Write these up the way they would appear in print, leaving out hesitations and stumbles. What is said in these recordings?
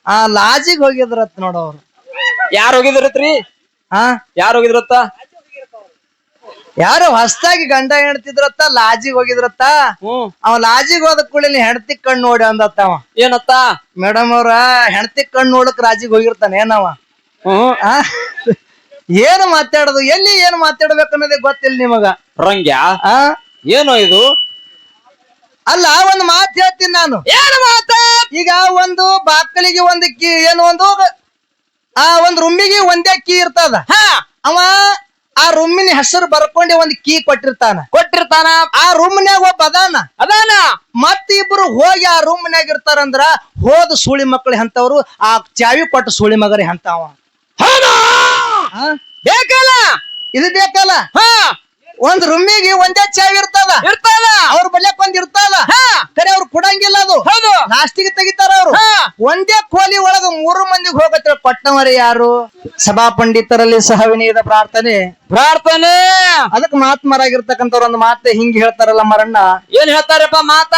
ಆ ಲಾಜಿಗ್ ಹೋಗಿದ್ರತ್ ನೋಡವ್ರು. ಯಾರು ಹೋಗಿದ್ರತ್ರಿ? ಯಾರು ಹೋಗಿದ್ರತ್ತ? ಯಾರು ಹೊಸ್ತಾಗಿ ಗಂಡ ಹೆಣ್ತಿದ್ರತ್ತ, ಲಾಜಿಗ್ ಹೋಗಿದ್ರತ್ತ. ಅವ ಲಾಜಿಗ್ ಹೋದ ಕೂಡಲೇ ಹೆಂಡತಿ ಕಣ್ಣು ನೋಡಿ ಅಂದತ್ತ ಅವ. ಏನತ್ತ? ಮೇಡಮ್ ಅವ್ರ ಹೆಂಡತಿ ಕಣ್ಣು ನೋಡಕ್ ರಾಜಿಗ್ ಹೋಗಿರ್ತಾನೆ ಏನವ. ಏನು ಮಾತಾಡೋದು, ಎಲ್ಲಿ ಏನು ಮಾತಾಡ್ಬೇಕು ಅನ್ನೋದೇ ಗೊತ್ತಿಲ್ಲ ನಿಮಗ. ರಂಗ್ಯ ಏನೋ ಇದು? ಅಲ್ಲ, ಒಂದ್ ಮಾತು ಹೇಳ್ತೀನಿ ನಾನು. ಏನು ಮಾತ? ಈಗ ಒಂದು ಬಾಕಲಿಗೆ ಒಂದು ಕೀ, ಏನು ಒಂದ್ ರೂಮಿಗೆ ಒಂದೇ ಕೀ ಇರ್ತದ. ಅವ ಆ ರೂಮಿನ ಹೆಸರು ಬರ್ಕೊಂಡಿ ಒಂದ್ ಕೀ ಕೊಟ್ಟಿರ್ತಾನ. ಆ ರೂಮ್ನ್ಯಾಗ ಒಬ್ಬ ಅದಾನ. ಮತ್ತ ಇಬ್ರು ಹೋಗಿ ಆ ರೂಮ್ನ್ಯಾಗ ಇರ್ತಾರಂದ್ರ ಹೋದ ಸುಳಿ ಮಕ್ಕಳು ಎಂತವ್ರು, ಆ ಚಾವಿ ಕೊಟ್ಟ ಸುಳಿ ಮಗರಿ ಎಂತವ. ಬೇಕಲ್ಲ ಇದು ಬೇಕಲ್ಲ. ಒಂದ್ ರೂಮಿಗೆ ಒಂದೇ ಚಾವಿ ಇರ್ತದ. ಅವ್ರ ಬಲ್ಯಕ್ ಒಂದ್ ಇರ್ತದ. ಕರೆ ಅವ್ರು ಕೊಡಂಗಿಲ್ಲ, ಅದು ಲಾಸ್ಟಿಗೆ ತೆಗಿತಾರ ಅವ್ರು. ಒಂದೇ ಕೋಲಿ ಒಳಗ 3 ಮಂದಿಗೆ ಹೋಗತ್ರ ಕೊಟ್ಟವರೇ ಯಾರು? ಸಭಾ ಪಂಡಿತರಲ್ಲಿ ಸಹವಿನಯದ ಪ್ರಾರ್ಥನೆ. ಅದಕ್ಕೆ ಮಹಾತ್ಮರಾಗಿರ್ತಕ್ಕಂಥವ್ರು ಒಂದು ಮಾತೆ ಹಿಂಗ್ ಹೇಳ್ತಾರಲ್ಲ ಮರಣ್ಣ. ಏನ್ ಹೇಳ್ತಾರಪ್ಪ ಮಾತ?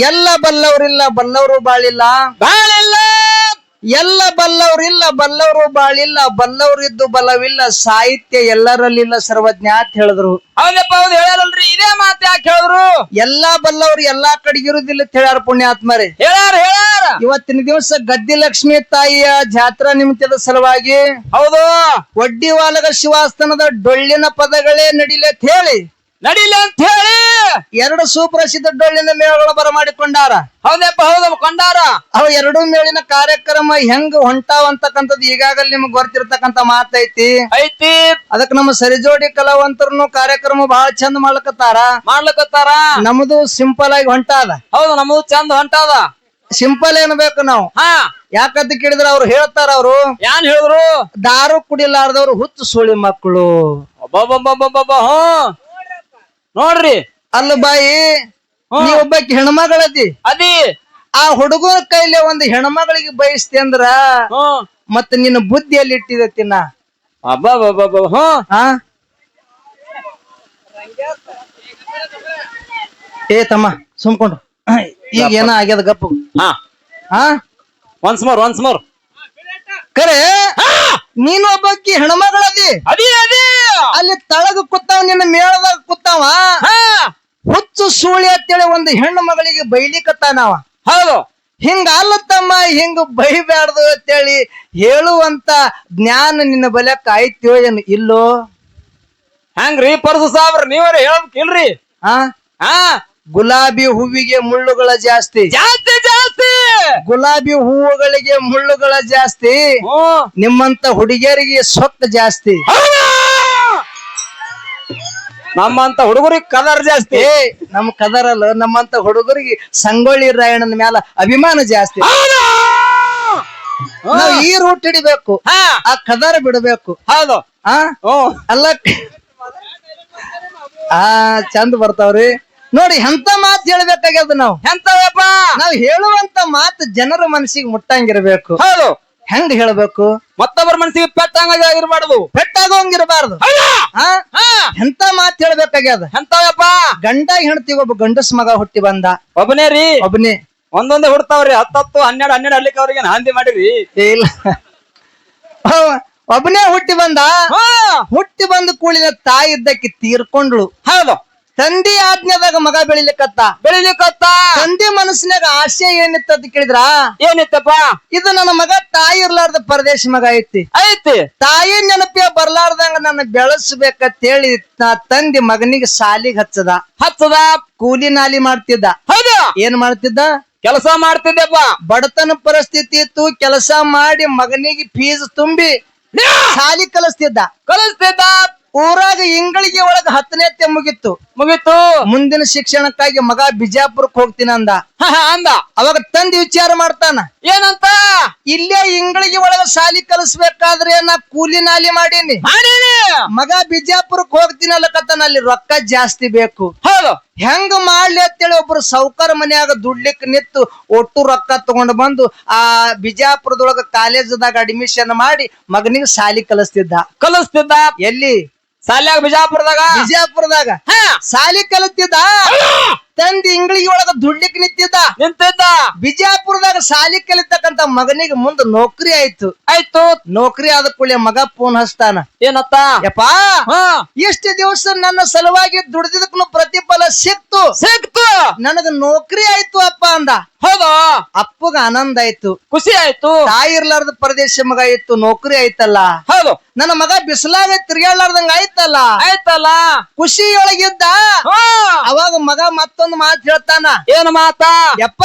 ಎಲ್ಲ ಬಲ್ಲವ್ರಿಲ್ಲ, ಬಲ್ಲವರು ಬಾಳಿಲ್ಲ. ಎಲ್ಲ ಬಲ್ಲವ್ರಿಲ್ಲ, ಬಲ್ಲವರು ಬಾಳಿಲ್ಲ. ಬಲ್ಲವ್ರಿದ್ದು ಬಲವಿಲ್ಲ, ಸಾಹಿತ್ಯ ಎಲ್ಲರಲ್ಲಿಲ್ಲ ಸರ್ವಜ್ಞ ಅಂತ ಹೇಳಿದ್ರು. ಹೌದಪ್ಪ, ಹೌದು ಹೇಳ್ಯಾರಲ್ರಿ. ಇದೇ ಮಾತು ಯಾಕೆ ಹೇಳಿದ್ರು? ಎಲ್ಲಾ ಬಲ್ಲವ್ರು ಎಲ್ಲಾ ಕಡೆಗೆ ಇರುದಿಲ್ಲ ಅಂತ ಹೇಳ್ಯಾರ ಪುಣ್ಯಾತ್ಮರೇ. ಹೇಳ್ಯಾರ. ಇವತ್ತಿನ ದಿವಸ ಗದ್ದಿ ಲಕ್ಷ್ಮಿ ತಾಯಿಯ ಜಾತ್ರಾ ನಿಮಿತ್ತದ ಸಲುವಾಗಿ ಹೌದು ಒಡ್ಡಿವಾಲಗ ಶಿವಾಸ್ತನದ ಡೊಳ್ಳಿನ ಪದಗಳೇ ನಡಿಲೆ ಅಂತ ಹೇಳಿ 2 ಸುಪ್ರಸಿದ್ಧ ಡೊಳ್ಳಿನ ಮೇಳಗಳು ಬರಮಾಡಿಕೊಂಡಾರ. ಹೌದಪ್ಪ, ಹೌದು ಕೊಂಡಾರ. ಅವು 2 ಮೇಳಿನ ಕಾರ್ಯಕ್ರಮ ಹೆಂಗ್ ಹೊಂಟಾವ ಅಂತಕ್ಕಂಥದ್ದು ಈಗಾಗಲೇ ನಿಮ್ಗೆ ಗೊತ್ತಿರ್ತಕ್ಕಂಥ ಮಾತೈತಿ. ಅದಕ್ಕೆ ನಮ್ಮ ಸರಿಜೋಡಿ ಕಲಾವಂತರನ್ನು ಕಾರ್ಯಕ್ರಮ ಬಹಳ ಚಂದ ಮಾಡ್ಲಕತ್ತಾರ. ನಮ್ದು ಸಿಂಪಲ್ ಆಗಿ ಹೊಂಟಾದ. ಹೌದು, ನಮ್ದು ಚಂದ ಹೊಂಟಾದ. ಸಿಂಪಲ್ ಏನ್ಬೇಕು ನಾವು. ಯಾಕಂತ ಕೇಳಿದ್ರ ಅವ್ರು ಹೇಳ್ತಾರ, ಅವ್ರು ಏನ್ ಹೇಳಿದ್ರು? ದಾರು ಕುಡಿಲಾರ್ದವ್ರು ಹುಚ್ಚು ಸುಳಿ ಮಕ್ಕಳು. ನೋಡ್ರಿ, ಅಲ್ಲ ಬಾಯಿ, ನೀ ಒಬ್ಬಾಕಿ ಹೆಣ್ಮಗಳದಿ. ಆ ಹುಡುಗನ ಕೈಲಿ ಒಂದು ಹೆಣ್ಮಗಳಿಗೆ ಬಯಸ್ತಿ ಅಂದ್ರ ಮತ್ತ ನಿನ್ನ ಬುದ್ಧಿಯಲ್ಲಿ ಇಟ್ಟಿದತ್ತಿನ. ಏ ತಮ್ಮ ಸುಮ್ಕೊಂಡ್ರು, ಈಗ ಏನ ಆಗ್ಯದ ಗಪ್ಪು. ಒನ್ಸ್ ಮೋರ್ ಕರೆ ನೀನು ಒಬ್ಬಾಕಿ ಹೆಣ್ಮಗಳದಿ. ಅಲ್ಲಿ ತಳಗ ಕೂತಾವ, ನಿನ್ನ ಮೇಳದಾಗ ಕೂತಾವ ಹುಚ್ಚು ಸೂಳಿ ಅಂತೇಳಿ ಒಂದು ಹೆಣ್ಣು ಮಗಳಿಗೆ ಬೈಲಿಕತ್ತಾನವ. ಹೌದು, ಹಿಂಗ ಅಲ್ಲ ತಮ್ಮ, ಹಿಂಗ ಬೈಬ್ಯಾಡ್ದು ಅಂತೇಳಿ ಹೇಳುವಂತ ಜ್ಞಾನ ನಿನ್ನ ಬಲ್ಯಕ್ಕ ಆಯ್ತೋ ಏನು ಇಲ್ಲೋ? ಹಂಗ್ರಿ ಪರಸು ಸಾಬ್ರ, ನೀವರ ಹೇಳ್ಬೇಕಿಲ್ರಿ? ಗುಲಾಬಿ ಹೂವಿಗೆ ಮುಳ್ಳುಗಳ ಜಾಸ್ತಿ. ಗುಲಾಬಿ ಹೂವುಗಳಿಗೆ ಮುಳ್ಳುಗಳ ಜಾಸ್ತಿ. ನಿಮ್ಮಂತ ಹುಡುಗಿಯರಿಗೆ ಸೊಕ್ಕ ಜಾಸ್ತಿ. ನಮ್ಮಂತ ಹುಡುಗರಿಗೆ ಕದರ್ ಜಾಸ್ತಿ. ನಮ್ ಕದರಲ್ಲ, ನಮ್ಮಂತ ಹುಡುಗರಿಗೆ ಸಂಗೊಳ್ಳಿ ರಾಯಣ್ಣನ ಮ್ಯಾಲ ಅಭಿಮಾನ ಜಾಸ್ತಿ. ನಾವ್ ಈ ರೂಟ್ ಹಿಡಿಬೇಕು, ಆ ಕದರ ಬಿಡಬೇಕು. ಹೌದು, ಅಲ್ಲ ಚಂದ ಬರ್ತಾವ್ರಿ ನೋಡಿ. ಎಂತ ಮಾತು ಹೇಳ್ಬೇಕಾಗ್ಯದ ನಾವು. ಎಂತವಪ್ಪ? ನಾವ್ ಹೇಳುವಂತ ಮಾತು ಜನರ ಮನಸ್ಸಿಗೆ ಮುಟ್ಟಂಗಿರ್ಬೇಕು. ಹೌದು, ಹೆಂಗ್ ಹೇಳ್ಬೇಕು? ಮತ್ತೊಬ್ಬರ ಮನಸ್ಸಿಗೆ ಪೆಟ್ಟಾಗಿರ್ಬಾರ್ದು, ಪೆಟ್ಟಾಗೋಂಗಿರಬಾರ್ದು. ಎಂತ ಮಾತು ಹೇಳ್ಬೇಕಾಗ್ಯದ. ಎಂತವಪ್ಪ? ಗಂಡ ಹೆಣ್ತಿಗೆ ಒಬ್ಬ ಗಂಡಸ್ ಮಗ ಹುಟ್ಟಿ ಬಂದ. ಒಬ್ಬನೇ ರೀ? ಒಬ್ಬನೇ. ಒಂದೊಂದೇ ಹುಡ್ತಾವ್ರಿ, 10 12 ಅಲ್ಲಿಕ್ಕೆ ಅವ್ರಿಗೆ ಹಾಂದಿ ಮಾಡಿರಿ. ಇಲ್ಲ, ಒಬ್ಬನೇ ಹುಟ್ಟಿ ಬಂದ. ಹುಟ್ಟಿ ಬಂದ ಕೂಡಿನ ತಾಯಿ ಇದ್ದಕ್ಕೆ ತೀರ್ಕೊಂಡ್ಳು. ಹೌದು, ತಂದೆ ಆಜ್ಞಾದಾಗ ಮಗ ಬೆಳಿಲಿಕ್ಕತ್ತ. ತಂದೆ ಮನಸ್ಸಿನಾಗ ಆಸೆ ಏನಿತ್ತ ಅಂತ ಕೇಳಿದ್ರ, ಏನಿತ್ತಪ್ಪ? ಇದು ನನ್ನ ಮಗ ತಾಯಿ ಇರ್ಲಾರ್ದ ಪರದೇಶ ಮಗ ಐತಿ. ತಾಯಿ ನೆನಪಿ ಬರ್ಲಾರ್ದಂಗ ನನ್ನ ಬೆಳೆಸ್ಬೇಕಂತ ಹೇಳಿ ತಂದೆ ಮಗನಿಗೆ ಸಾಲಿಗೆ ಹಚ್ಚದ. ಕೂಲಿ ನಾಲಿ ಮಾಡ್ತಿದ್ದ. ಏನ್ ಮಾಡ್ತಿದ್ದ? ಕೆಲಸ ಮಾಡ್ತಿದ್ದೆಪ್ಪ. ಬಡತನ ಪರಿಸ್ಥಿತಿ ಇತ್ತು, ಕೆಲಸ ಮಾಡಿ ಮಗನಿಗೆ ಫೀಸ್ ತುಂಬಿ ಸಾಲಿ ಕಲಿಸ್ತಿದ್ದ. ಊರಾಗ ಇಂಗಳಿಗೆ ಒಳಗ 10ನೇ ಮುಗಿತ್ತು. ಮುಂದಿನ ಶಿಕ್ಷಣಕ್ಕಾಗಿ ಮಗ ಬಿಜಾಪುರಕ್ಕೆ ಹೋಗ್ತೀನಿ ಅಂದ. ಅವಾಗ ತಂದೆ ವಿಚಾರ ಮಾಡ್ತಾನ, ಏನಂತ? ಇಲ್ಲೇ ಇಂಗಳಿಗೆ ಒಳಗ ಸಾಲಿ ಕಲಿಸ್ಬೇಕಾದ್ರೆ ನಾ ಕೂಲಿ ನಾಲಿ ಮಾಡೀನಿ, ಮಗ ಬಿಜಾಪುರಕ್ಕೆ ಹೋಗ್ತೀನಿ ಅಲ್ಲಕತ್ತಾನ, ಅಲ್ಲಿ ರೊಕ್ಕ ಜಾಸ್ತಿ ಬೇಕು. ಹೆಂಗ ಮಾಡ್ಲಿ ಅಂತೇಳಿ ಒಬ್ರು ಸಾವ್ಕಾರ ಮನ್ಯಾಗ ದುಡ್ಲಿಕ್ ನಿತ್ತು ಒಟ್ಟು ರೊಕ್ಕ ತಗೊಂಡು ಬಂದು ಆ ಬಿಜಾಪುರದೊಳಗ ಕಾಲೇಜದಾಗ ಅಡ್ಮಿಷನ್ ಮಾಡಿ ಮಗನಿಗೆ ಸಾಲಿ ಕಲಿಸ್ತಿದ್ದ. ಎಲ್ಲಿ? ಸಾಲ್ಯಾಗ ಬಿಜಾಪುರದಾಗ ಸಾಲಿ ಕಲಿತಿದ್ದ. ತಂದಿ ಇಂಗ್ಳಿಗೆ ಒಳಗ ದುಡ್ಲಿಕ್ ನಿಂತಿದ್ದ. ಬಿಜಾಪುರದಾಗ ಸಾಲಿ ಕಲಿತಕ್ಕಂತ ಮಗನಿಗೆ ಮುಂದ ನೌಕರಿ ಆಯ್ತು. ನೌಕರಿ ಆದ ಕೂಡಲೇ ಮಗ ಫೋನ್ ಹಚ್ತಾನ. ಏನತ್ತ? ಯಪ್ಪಾ, ಇಷ್ಟ ದಿವಸ ನನ್ನ ಸಲುವಾಗಿ ದುಡ್ದಿದ್ದಕ್ಕೂ ಪ್ರತಿಫಲ ಸಿಕ್ತು. ನನಗ ನೌಕರಿ ಆಯ್ತು ಅಪ್ಪ ಅಂದ. ಹೌದು. ಅಪ್ಪಗ ಆನಂದ ಆಯ್ತು, ಖುಷಿ ಆಯ್ತು. ತಾಯಿ ಇರ್ಲಾರ್ದ ಪರದೇಶ ಮಗ ಇತ್ತು, ನೌಕರಿ ಆಯ್ತಲ್ಲ. ಹೌದು. ನನ್ನ ಮಗ ಬಿಸಿಲಾಗ ತಿರ್ಗಾಡ್ಲಾರ್ದಂಗ ಆಯ್ತಲ್ಲ. ಖುಷಿಯೊಳಗಿದ್ದ. ಅವಾಗ ಮಗ ಮತ್ತೊಂದು ಮಾತು ಹೇಳ್ತಾನ. ಏನು ಮಾತ? ಯಪ್ಪ,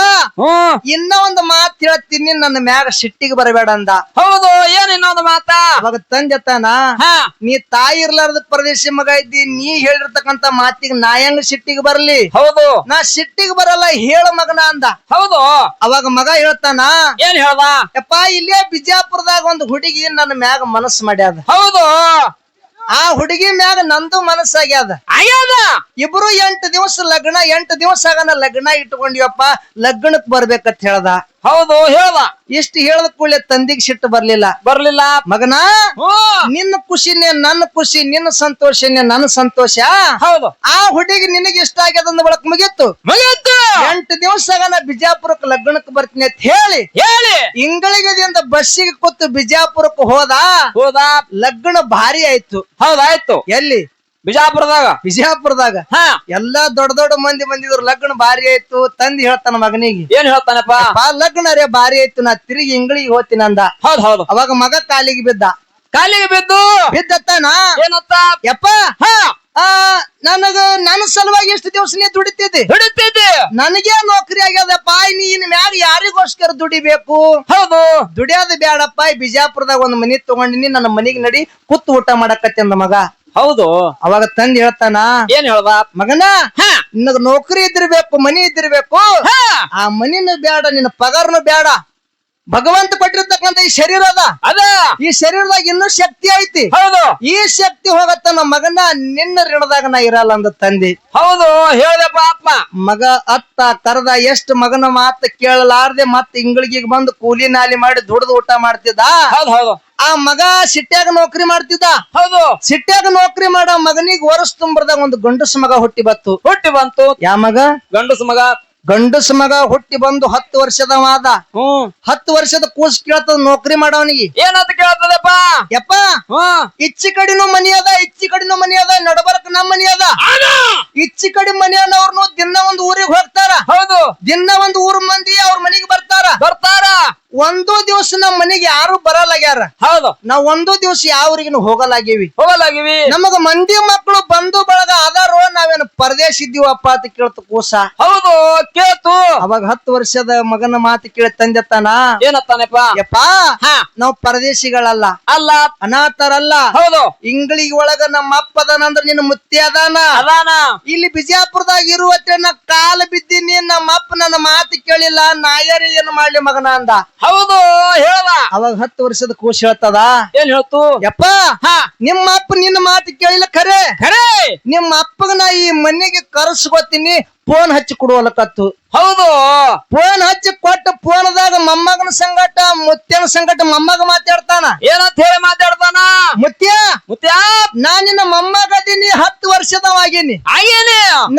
ಇನ್ನ ಒಂದು ಮಾತು ಹೇಳ್ತೀನಿ, ನನ್ನ ಮ್ಯಾಗ ಸಿಟ್ಟಿಗೆ ಬರಬೇಡ ಅಂದ. ಹೌದು. ಏನ್ ಇನ್ನೊಂದು ಮಾತ? ಅವಾಗ ತಂದೆತಾನ, ನೀ ತಾಯಿ ಇರ್ಲಾರ್ದ ಪ್ರದೇಶ ಮಗ ಇದ್ದಿ, ನೀ ಹೇಳಿರ್ತಕ್ಕಂತ ಮಾತಿಗೆ ನಾ ಹೆಂಗ ಸಿಟ್ಟಿಗೆ ಬರ್ಲಿ? ಹೌದು. ನಾ ಸಿಟ್ಟಿಗೆ ಬರಲ್ಲ, ಹೇಳ ಮಗನ ಅಂದ. ಹೌದು. ಅವಾಗ ಮಗ ಹೇಳ್ತಾನ, ಏನ್ ಹೇಳ್ದ? ಯಪ್ಪ, ಇಲ್ಲೇ ಬಿಜಾಪುರದಾಗ ಒಂದು ಹುಡುಗಿ ನನ್ನ ಮ್ಯಾಗ ಮನಸ್ಸು ಮಾಡ್ಯಾದ. ಹೌದು. ಆ ಹುಡುಗಿ ಮ್ಯಾಗ ನಂದು ಮನಸ್ಸಾಗ್ಯಾದ. ಇಬ್ರು 8 ದಿವಸ ಲಗ್ನ, 8 ದಿವಸ ಆಗನ ಲಗ್ನ ಇಟ್ಕೊಂಡಿವಪ್ಪ, ಲಗ್ನಕ್ ಬರ್ಬೇಕಂತ ಹೇಳ್ದ. ಹೌದು. ಹೇಳ್ದ. ಇಷ್ಟು ಹೇಳದ ಕೂಡಲೇ ತಂದಿಗೆ ಸಿಟ್ಟು ಬರ್ಲಿಲ್ಲ. ಮಗನ, ನಿನ್ನ ಖುಷಿನೇ ನನ್ನ ಖುಷಿ, ನಿನ್ನ ಸಂತೋಷನೇ ನನ್ನ ಸಂತೋಷ. ಹೌದು. ಆ ಹುಡುಗಿ ನಿನಗೆ ಇಷ್ಟ ಆಗ್ಯದ ಅಂದ ಬಳಕ ಮುಗಿತ್ತು. 8 ದಿವಸ ನಾ ಬಿಜಾಪುರಕ್ಕೆ ಲಗ್ನಕ್ಕೆ ಬರ್ತೀನಿ ಅಂತ ಹೇಳಿ ಇಂಗಳಿಗದಿಂದ ಬಸ್ಸಿಗೆ ಕೂತು ಬಿಜಾಪುರಕ್ಕೆ ಹೋದ. ಲಗ್ನ ಭಾರಿ ಆಯ್ತು. ಹೌದಾಯ್ತು. ಎಲ್ಲಿ? ಬಿಜಾಪುರದಾಗ ಎಲ್ಲಾ ದೊಡ್ಡ ದೊಡ್ಡ ಮಂದಿ ಬಂದಿದ್ರು. ಲಗ್ನ ಭಾರಿ ಆಯ್ತು. ತಂದಿ ಹೇಳ್ತಾನ ಮಗನಿಗೆ. ಏನ್ ಹೇಳ್ತಾನಪ್ಪ? ಲಗ್ನ ರೇ ಭಾರಿ ಆಯ್ತು, ನಾ ತಿರುಗಿ ಇಂಗಳಿಗೆ ಹೋಗ್ತೀನಿ ಅಂದ. ಹೌದು. ಅವಾಗ ಮಗ ಕಾಲಿಗೆ ಬಿದ್ದತ್ತಾನ. ಏನತ್ತ? ಯಪ್ಪ, ನನ್ನ ಸಲುವಾಗಿ ಎಷ್ಟು ದಿವಸ ನೀ ದುಡಿತಿದ್ದಿ? ನನಗೆ ನೌಕರಿ ಆಗ್ಯದಪ್ಪ, ನೀನ್ ಮ್ಯಾಗ ಯಾರಿಗೋಸ್ಕರ ದುಡಿಬೇಕು? ಹೌದು. ದುಡಿಯೋದು ಬ್ಯಾಡಪ್ಪ, ಬಿಜಾಪುರದಾಗ ಒಂದ್ ಮನಿ ತಗೊಂಡಿನಿ, ನನ್ನ ಮನಿಗ್ ನಡಿ, ಕೂತು ಊಟ ಮಾಡಕತ್ತೆ ಅಂದ ಮಗ. ಹೌದು. ಅವಾಗ ತಂದಿ ಹೇಳ್ತಾನ. ಏನ್ ಹೇಳ್ದ? ಮಗನ, ನಿನಗ ನೌಕರಿ ಇದ್ದಿರ್ಬೇಕು, ಮನಿ ಇದ್ದಿರ್ಬೇಕು. ಆ ಮನಿನೂ ಬೇಡ, ನಿನ್ನ ಪಗಾರನು ಬೇಡ. ಭಗವಂತ ಕೊಟ್ಟಿರ್ತಕ್ಕಂಥ ಈ ಶರೀರ ಅದ, ಈ ಶರೀರದಾಗ ಇನ್ನೂ ಶಕ್ತಿ ಐತಿ. ಹೌದು. ಈ ಶಕ್ತಿ ಹೋಗತ್ತ ನಮ್ಮ ಮಗನ, ನಿನ್ನ ಋಣದಾಗ ನಾ ಇರಲ್ಲ ಅಂದ ತಂದಿ. ಹೌದು. ಹೇಳ್ದಪ್ಪ ಅಪ್ಪ. ಮಗ ಅತ್ತ ಕರೆದ, ಎಷ್ಟು ಮಗನ ಮಾತ ಕೇಳಲಾರ್ದೆ ಮತ್ತ ಇಂಗಳಿಗೆ ಬಂದು ಕೂಲಿ ನಾಲಿ ಮಾಡಿ ದುಡ್ದು ಊಟ ಮಾಡ್ತಿದ್ದ. ಹೌದು. ಆ ಮಗ ಸಿಟ್ಟ್ಯಾಗ ನೌಕರಿ ಮಾಡ್ತಿದ್ದ. ಹೌದು. ಸಿಟ್ಟ್ಯಾಗ ನೌಕರಿ ಮಾಡ ಮಗನಿಗೆ ವರ್ಷ ತುಂಬರದಾಗ ಒಂದು ಗಂಡಸ ಮಗ ಹುಟ್ಟಿ ಬಂತು. ಯಾ ಮಗ? ಗಂಡಸ ಮಗ ಹುಟ್ಟಿ ಬಂದು 10 ವರ್ಷದವಾದ. 10 ವರ್ಷದ ಕೂಸ್ ಕೇಳ್ತದ ನೌಕರಿ ಮಾಡವನಿಗೆ. ಏನಂತ ಕೇಳ್ತದಪ್ಪ? ಯಪ್ಪ, ಇಚ್ಚಿ ಕಡಿನೂ ಮನಿ ಅದ, ನಡಬರಕ್ ನಮ್ಮ ಮನಿ ಅದ. ಇಚ್ಚಿ ಕಡಿ ಮನೆಯವ್ರನು ದಿನ ಒಂದು ಊರಿಗೆ ಹೋಗ್ತಾರ. ಹೌದು. ದಿನ ಒಂದು ಊರ್ ಮಂದಿ ಅವ್ರ ಮನಿಗೆ ಬರ್ತಾರ. ಒಂದು ದಿವಸ ನಮ್ಮ ಮನೆಗೆ ಯಾರು ಬರಲಾಗ್ಯಾರ. ಹೌದು. ನಾವ್ ಒಂದು ದಿವಸ ಯಾವ್ರಿಗೂ ಹೋಗಲಾಗಿವಿ. ನಮಗ ಮಂದಿ ಮಕ್ಕಳು ಬಂಧು ಬಳಗ ಅದಾರೋ, ನಾವೇನು ಪರದೇಶ ಇದೀವಪ್ಪ ಅಂತ ಕೇಳ್ತ ಕೂಸ. ಹೌದು, ಕೇಳ್ತು. ಅವಾಗ 10 ವರ್ಷದ ಮಗನ ಮಾತು ಕೇಳಿ ತಂದೆತ್ತಾನ. ಏನತ್ತಾನಪ್ಪ? ಯಪ್ಪಾ, ನಾವ್ ಪರದೇಶಿಗಳಲ್ಲ, ಅನಾಥರಲ್ಲ. ಹೌದು. ಇಂಗಳಿಗೆ ಒಳಗ ನಮ್ಮ ಅಪ್ಪ ಅದಾನಂದ್ರ ನಿನ್ನ ಮುತ್ತಿ ಅದಾನ. ಇಲ್ಲಿ ಬಿಜಾಪುರದಾಗ ಇರುವತ್ತೆ ನಾ ಕಾಲ ಬಿದ್ದೀನಿ, ನಮ್ಮ ಅಪ್ಪ ನನ್ನ ಮಾತು ಕೇಳಿಲ್ಲ, ನಾಯರಿ ಏನು ಮಾಡ್ಲಿ ಮಗನ ಅಂದ. ಹೌದು. ಹೇಳ. ಅವಾಗ 10 ವರ್ಷದ ಕೂಸ್ ಹೇಳ್ತದ. ಏನ್ ಹೇಳ್ತು? ಯಪ್ಪ, ನಿಮ್ಮ ಅಪ್ಪ ನಿನ್ನ ಮಾತು ಕೇಳಿಲ್ಲ, ಖರೆ ನಿಮ್ಮ ಅಪ್ಪಗ ನಾ ಈ ಮನೆಗೆ ಕರ್ಸ್ಕೊತೀನಿ, ಫೋನ್ ಹಚ್ಚಿ ಕೊಡುವಲಕತ್ತು. ಹೌದು. ಫೋನ್ ಹಚ್ಚಿ ಕೊಟ್ಟ ಫೋನ್ದಾಗ ಮೊಮ್ಮಗನ ಸಂಗಟ ಮುತ್ಯನ ಸಂಗಟ ಮೊಮ್ಮಗ ಮಾತಾಡ್ತಾನ. ಏನಂತ ಹೇಳಿ ಮಾತಾಡ್ತಾನ? ಮುತ್ಯ, ನಾ ನಿನ್ನ ಮೊಮ್ಮಗ ಅದೀನಿ, 10 ವರ್ಷದವಾಗಿನಿ.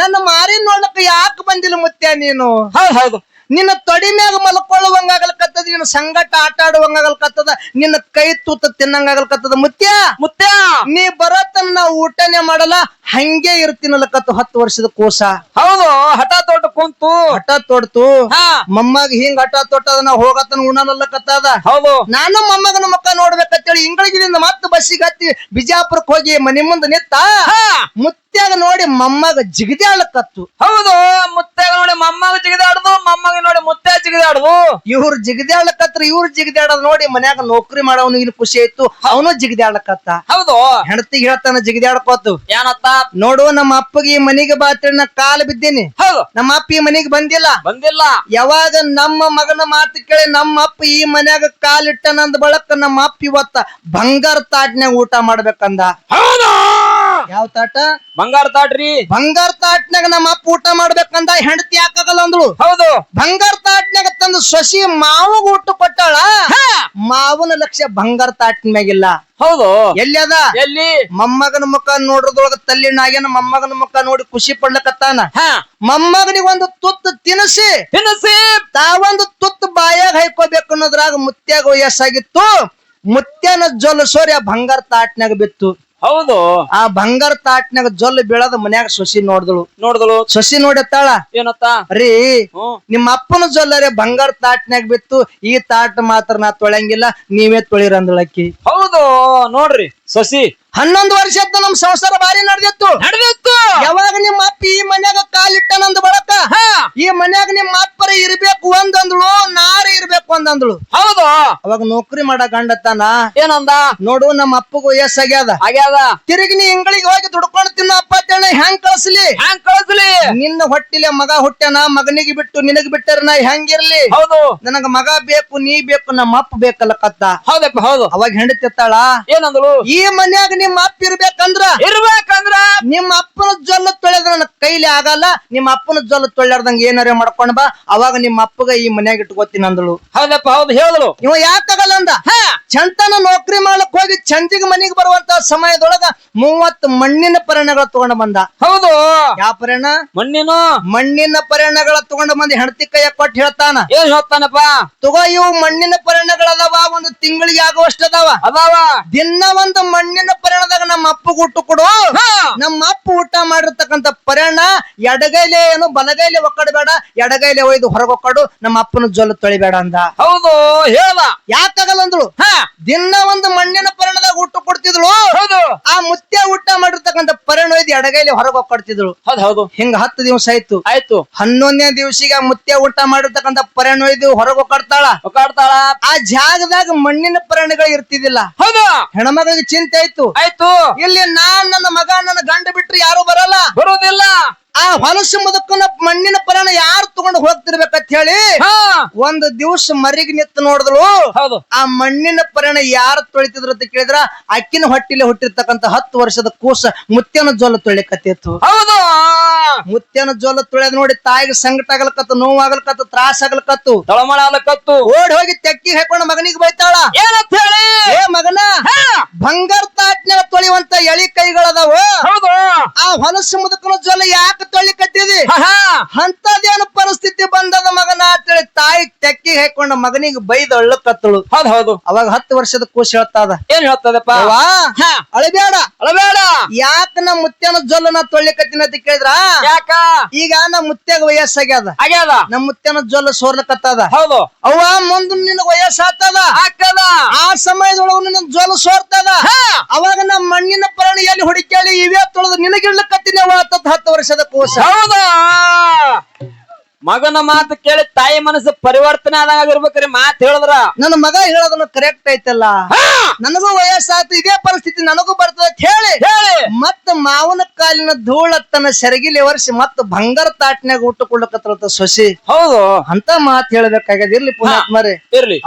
ನನ್ನ ಮಾರಿನ ನೋಡ್ಲಕ್ಕ ಯಾಕೆ ಬಂದಿಲ್ಲ ಮುತ್ಯ ನೀನು? ಹೌದು. ನಿನ್ನ ತೊಡಿ ಮ್ಯಾಗ ಮಲ್ಕೊಳ್ಳುವಂಗಾಗಲ್ಕತ್ತದ, ನಿನ್ನ ಸಂಗಟ ಆಟ ಆಡುವಂಗಾಗಲ್ಕತ್ತದ, ನಿನ್ನ ಕೈ ತೂತ ತಿನ್ನಂಗಾಗಲ್ಕತ್ತದ. ಮುತ್ಯ, ನೀ ಬರತನ ನಾ ಊಟನೇ ಮಾಡಲ್ಲ, ಹಂಗೆ ಇರ್ತೀನಲ್ಲಕತ್ತು 10 ವರ್ಷದ ಕೂಸ. ಹೌದು. ಹಠ ತೊಡ್ತು ಮೊಮ್ಮಗ ಹಿಂಗ್ ಹಠ ತೊಟ್ಟದ, ನಾ ಹೋಗತನ ಉಣಲಲ್ಲಕತ್ತದ. ಹೌದು. ನಾನು ಮೊಮ್ಮಗನ ಮುಖ ನೋಡ್ಬೇಕಂತೇಳಿ ಇಂಗಳಿಗಿದಿಂದ ಮತ್ತೆ ಬಸ್ಸಿಗೆ ಹತ್ತಿ ಬಿಜಾಪುರಕ್ಕೆ ಹೋಗಿ ಮನಿ ಮುಂದೆ ನಿತ್ತ. ಮುತ್ಯಾಗ ನೋಡಿ ಮೊಮ್ಮಗ ಜಿಗಿದಾಳಕತ್ತು. ಹೌದು. ಮುತ್ಯಾಗ ನೋಡಿ ಮೊಮ್ಮಗ ಜಿಗಿದಾಡುದು, ಮೊಮ್ಮಗ ನೋಡಿ ಮುತ್ಯ ಜಿಗಿದಾಡುದು. ಇವ್ರು ಜಿಗಿದಾಡ್ಲಕತ್ರ, ಇವ್ರು ಜಿಗಿದಾಡೋದ್ ನೋಡಿ ಮನ್ಯಾಗ ನೌಕರಿ ಮಾಡವನು ಇಲ್ಲಿ ಖುಷಿ ಆಯ್ತು, ಅವನು ಜಿಗಿದಾಡ್ಲಕತ್ತ. ಹೌದು. ಹೆಂಡತಿಗೆ ಹೇಳ್ತಾನ ಜಿಗಿದಾಡ್ಕೋತು. ಏನತ್ತ? ನೋಡು, ನಮ್ಮ ಅಪ್ಪಗೆ ಈ ಮನೆಗೆ ಬಾತೇಳಿ ನಾ ಕಾಲು ಬಿದ್ದೀನಿ. ಹೌದು. ನಮ್ಮ ಅಪ್ಪ ಈ ಮನೆಗೆ ಬಂದಿಲ್ಲ. ಯಾವಾಗ ನಮ್ಮ ಮಗನ ಮಾತು ಕೇಳಿ ನಮ್ಮ ಅಪ್ಪ ಈ ಮನ್ಯಾಗ ಕಾಲಿಟ್ಟನಂದ ಬಳಕ ನಮ್ಮ ಅಪ್ಪ ಇವತ್ತ ಬಂಗಾರ ತಾಟ್ನ್ಯಾಗ ಊಟ ಮಾಡ್ಬೇಕಂದ. ಯಾವ ತಾಟ? ಬಂಗಾರ ತಾಟ್ರಿ. ಬಂಗಾರ ತಾಟ್ನ್ಯಾಗ ನಮ್ಮ ಅಪ್ಪ ಊಟ ಮಾಡ್ಬೇಕಂದ. ಹೆಂಡತಿ ಯಾಕಾಗಲ್ಲ ಅಂದ್ಳು. ಹೌದು. ಬಂಗಾರ ತಾಟ್ನ್ಯಾಗ ತಂದು ಸೊಸಿ ಮಾವಗ ಊಟ ಕೊಟ್ಟಾಳ. ಮಾವನ ಲಕ್ಷ್ಯ ಬಂಗಾರ ತಾಟಿನ ಮ್ಯಾಗಿಲ್ಲ. ಹೌದು. ಎಲ್ಲಿ ಅದ? ಎಲ್ಲಿ? ಮೊಮ್ಮಗನ ಮುಖ ನೋಡ್ರದೊಳಗ ತಲ್ಲಿನಾಗೇನ ಮೊಮ್ಮಗನ ಮುಖ ನೋಡಿ ಖುಷಿ ಪಡ್ಲಕತ್ತಾನ. ಮೊಮ್ಮಗನಿಗೆ ಒಂದು ತುತ್ತು ತಿನ್ನಿಸಿ ತಾವೊಂದು ತುತ್ತು ಬಾಯಾಗ ಹೈಕೋಬೇಕು ಅನ್ನೋದ್ರಾಗ ಮುತ್ಯಾಗ ವಯಸ್ಸಾಗಿತ್ತು. ಮುತ್ಯನ ಜೊಲ್ಲು ಸೋರಿ ಆ ಬಂಗಾರ ತಾಟ್ನಾಗ ಬಿತ್ತು. ಹೌದು. ಆ ಬಂಗಾರ ತಾಟ್ನಾಗ ಜೊಲ್ಲು ಬೀಳದ ಮನ್ಯಾಗ ಸೊಸಿ ನೋಡಿದಳು. ಸೊಸಿ ನೋಡತ್ತಾಳ, ಏನತ್ತ? ರೀ ನಿಮ್ಮ ಅಪ್ಪನ ಜೊಲ್ಲರೆ ಬಂಗಾರ ತಾಟ್ನಾಗ ಬಿತ್ತು, ಈ ತಾಟ್ ಮಾತ್ರ ನಾ ತೊಳೆಯಂಗಿಲ್ಲ, ನೀವೇ ತೊಳಿರಂದಳಕ್ಕಿ. ಹೌದು. ನೋಡ್ರಿ ಸೊಸಿ 11 ವರ್ಷ ನಮ್ ಸಂಸಾರ ಬಾರಿ ನಡೆದಿತ್ತು. ಯಾವಾಗ ನಿಮ್ಮ ಅಪ್ಪ ಈ ಮನ್ಯಾಗ ಕಾಲಿಟ್ಟನಂದ ಬಳಕ ಈ ಮನ್ಯಾಗ ನಿಮ್ಮ ಅಪ್ಪರ ಇರ್ಬೇಕು ಒಂದಂದ್ಳು, ನಾರ ಇರ್ಬೇಕು ಒಂದಂದ್ಳು. ಹೌದು. ಅವಾಗ ನೌಕರಿ ಮಾಡ ಗಂಡತ್ತಾನ ಏನಂದ? ನೋಡು ನಮ್ಮ ಅಪ್ಪಗ ವಯಸ್ಸಾಗ್ಯಾದ, ತಿರುಗಿ ನೀ ಇಂಗಳಿಗೆ ಹೋಗಿ ದುಡ್ಕೊಂಡು ತಿನ್ನ ಅಪ್ಪ ಅಂತೇಳ ಹೆಂಗ್ ಕಳ್ಸ್ಲಿ? ನಿನ್ನ ಹೊಟ್ಟಿಲೆ ಮಗ ಹುಟ್ಟ್ಯಾನ, ಮಗನಿಗೆ ಬಿಟ್ಟು ನಿನಗ್ ಬಿಟ್ಟರ ನಾ ಹೆಂಗಿರ್ಲಿ? ಹೌದು. ನನಗ ಮಗ ಬೇಕು, ನೀ ಬೇಕು, ನಮ್ಮ ಅಪ್ಪ ಬೇಕಲ್ಲ ಕತ್ತ. ಹೌದಪ್ಪ. ಹೌದು. ಅವಾಗ ಹೆಂಡತಿತ್ತಾಳ, ಏನಂದಳು? ಈ ಮನ್ಯಾಗ ನಿಮ್ಮ ಅಪ್ಪ ಇರ್ಬೇಕಂದ್ರ ನಿಮ್ಮ ಅಪ್ಪನ ಜೊಲ್ಲ ತೊಳೆದ ನನ್ನ ಕೈಲಿ ಆಗಲ್ಲ, ನಿಮ್ಮ ಅಪ್ಪನ ಜೊಲ್ಲ ತೊಳ್ಯಾರ್ದಂಗ ಏನಾರ ಮಾಡ್ಕೊಂಡ್ ಬಾ, ಅವಾಗ ನಿಮ್ಮ ಅಪ್ಪಗ ಈ ಮನ್ಯಾಗ ಇಟ್ಕೋತೀನಿ ಅಂದಳು. ಹೌದಪ್ಪ. ಹೌದು. ಹೇಳಿದ್ರು. ಇವ ಯಾಕಾಗಲ್ಲ ಅಂದ, ಚಂತನ ನೌಕರಿ ಮಾಡ್ಲಕ್ ಹೋಗಿ ಚಂದಿಗೆ ಮನಿಗೆ ಬರುವಂತ ಸಮಯದೊಳಗ 30 ಮಣ್ಣಿನ ಪರಿಣಗಳು ತಗೊಂಡ ಬಂದ. ಹೌದು. ಯಾವ ಪರಿಣ? ಮಣ್ಣಿನ ಪರಿಣಗಳ ತಗೊಂಡ ಬಂದು ಹೆಂಡತಿ ಕೈಯ ಕೊಟ್ಟು ಹೇಳ್ತಾನ. ಏನ್ ಹೇಳ್ತಾನಪ್ಪ? ತಗೋ, ಇವು ಮಣ್ಣಿನ ಪರಿಣಗಳದಾವ, ಒಂದು ತಿಂಗಳಿಗೆ ಆಗುವಷ್ಟು ಅದಾವ. ದಿನ ಒಂದು ಮಣ್ಣಿನ ಪರಿಣದಾಗ ನಮ್ಮ ಅಪ್ಪಗ ಊಟ ಕೊಡು. ನಮ್ಮ ಅಪ್ಪ ಊಟ ಮಾಡಿರ್ತಕ್ಕಂಥ ಪರಿಣ ಎಡಗೈಲೆ ಏನು ಬಲಗೈಲೆ ಒಕ್ಕಡಬೇಡ, ಎಡಗೈಲೆ ಒಯ್ದು ಹೊರಗೊಕ್ಕಡು, ನಮ್ಮ ಅಪ್ಪನ ಜೊಲ್ಲು ತೊಳಿಬೇಡ ಅಂದ. ಹೌದು. ಹೇಳ ಯಾಕಾಗಲ್ಲ ಅಂದಳು. ದಿನ ಒಂದು ಮಣ್ಣಿನ ಪರಿಣದಾಗ ಊಟ ಕೊಡ್ತಿದ್ಳು. ಆ ಮುತ್ಯ ಊಟ ಮಾಡಿರ್ತಕ್ಕಂಥ ಪರಿಣ ಒಯ್ದು ಎಡಗೈಲೆ ಹೊರಗೊಕ್ಕಡ್ತಿದ್ಳು. ಹೌದು. ಹಿಂಗ 10 ದಿವಸ ಆಯ್ತು. 11ನೇ ದಿವಸಿಗೆ ಆ ಮುತ್ಯ ಊಟ ಮಾಡಿರ್ತಕ್ಕಂಥ ಪರಿಣ ಒಯ್ದು ಹೊರಗೊಕ್ಕಡ್ತಾಳ. ಆ ಜಾಗದಾಗ ಮಣ್ಣಿನ ಪರಿಣಗಳು ಇರ್ತಿದ್ದಿಲ್ಲ. ಹೌದು. ಹೆಣ್ಮಗಳಿಗೆ ಚಿಂತೆ ಆಯ್ತು. ಇಲ್ಲಿ ನನ್ನ ಮಗ ನನ್ನ ಗಂಡ ಬಿಟ್ರೆ ಯಾರು ಬರುವುದಿಲ್ಲ. ಆ ಹೊಲಸು ಮುದುಕನ ಮಣ್ಣಿನ ಪರಿಣ ಯಾರು ತಗೊಂಡು ಹೋಗ್ತಿರ್ಬೇಕಂತ ಹೇಳಿ ಒಂದು ದಿವಸ ಮರಿಗೆ ನಿತ್ತು ನೋಡಿದ್ಳು. ಆ ಮಣ್ಣಿನ ಪರಿಣ ಯಾರು ತೊಳಿತಿದ್ರು ಅಂತ ಕೇಳಿದ್ರ ಅಕ್ಕಿನ ಹೊಟ್ಟಿಲೆ ಹುಟ್ಟಿರ್ತಕ್ಕಂಥ 10 ವರ್ಷದ ಕೂಸ ಮುತ್ಯನ ಜೋಲ ತೊಳಿಕತ್ತಿತ್ತು. ಹೌದು. ಮುತ್ಯನ ಜೋಲ ತೊಳೆದ್ ನೋಡಿ ತಾಯಿಗೆ ಸಂಕಟ ಆಗಲ್ಕತ್ತು, ನೋವಾಗಲ್ಕತ್ತು, ತ್ರಾಸ ಆಗಲ್ಕತ್ತು, ತಳಮಳ ಆಗಲ್ಕತ್ತು. ಓಡಿ ಹೋಗಿ ತೆಕ್ಕಿ ಹಾಕೊಂಡು ಮಗನಿಗೆ ಬೈತಾಳ. ಏನಂತ ಹೇಳಿ? ಏ ಮಗನ, ಬಂಗಾರ ತಾಟ್ನಾಗ ತೊಳಿಯುವಂತ ಎಳಿ ಕೈಗಳದಾವ, ಆ ಹೊಲಸು ಮುದುಕನ ಜೋಲ ಯಾಕೆ ತೊಳಿ ಕಟ್ಟಿದಿ? ಅಂತದೇನು ಪರಿಸ್ಥಿತಿ ಬಂದದ ಮಗನ ಅಂತೇಳಿ ತಾಯಿ ತೆಕ್ಕಿ ಹಾಕೊಂಡ ಮಗನಿಗೆ ಬೈದ ಅಳ್ಳಕತ್ತಳು. ಹೌದು. ಅವಾಗ 10 ವರ್ಷದ ಕೂಸ ಹೇಳ್ತಾದ. ಏನ್ ಹೇಳ್ತದಪ್ಪ? ಅಳಬೇಡ ಯಾಕ ನಾ ಮುತ್ಯನ ಜೊಲ್ಲನ ತೊಳಿಕತ್ತಿನ ಅಂತ ಕೇಳಿದ್ರ, ಯಾಕ ಈಗ ನಮ್ ಮುತ್ಯಾಗ ವಯಸ್ಸಾಗ್ಯದ, ನಮ್ ಮುತ್ಯನ ಜೊಲ್ಲ ಸೋರ್ಲಕತ್ತದ. ಹೌದು. ಅವ್ವ ಮುಂದ್ ನಿನಗ ವಯಸ್ಸಾಗ್ತದ, ಆ ಸಮಯದೊಳಗ ನಿನ್ನ ಜೊಲ್ಲ ಸೋರ್ತದ. ಅವಾಗ ನಮ್ ಮಣ್ಣಿನ ಪ್ರಾಣ ಎಲ್ಲಿ ಹುಡುಕಿ ಇವೇ ತೊಳೆದು ನಿನಗಿಡ್ಲಕತ್ತೀನಿ 10 ವರ್ಷದ ಕೂಸ. ಹೌದಾ? ಮಗನ ಮಾತು ಕೇಳಿ ತಾಯಿ ಮನಸ್ಸು ಪರಿವರ್ತನೆ ಆದಂಗಿರ್ಬೇಕ್ರಿ. ಮಾತು ಹೇಳಿದ್ರ ನನ್ನ ಮಗ ಹೇಳೋದನ್ನ ಕರೆಕ್ಟ್ ಐತಲ್ಲ, ನನಗೂ ವಯಸ್ಸಾಯ್ತು, ಇದೇ ಪರಿಸ್ಥಿತಿ ನನಗೂ ಬರ್ತದ ಹೇಳಿ ಮತ್ತ ಮಾವನ ಕಾಲಿನ ಧೂಳತ್ತನ ಸೆರಗಿಲಿ ವರ್ಷ ಮತ್ತ ಬಂಗಾರ ತಾಟ್ನ್ಯಾಗ ಊಟ ಕೊಡ್ಲಕತ್ತ ಸೊಸಿ. ಹೌದು. ಅಂತ ಮಾತು ಹೇಳ್ಬೇಕಾಗ್ಯದ. ಇರ್ಲಿ ಪುಣ್ಯಾತ್ಮರೇ, ಇರ್ಲಿ.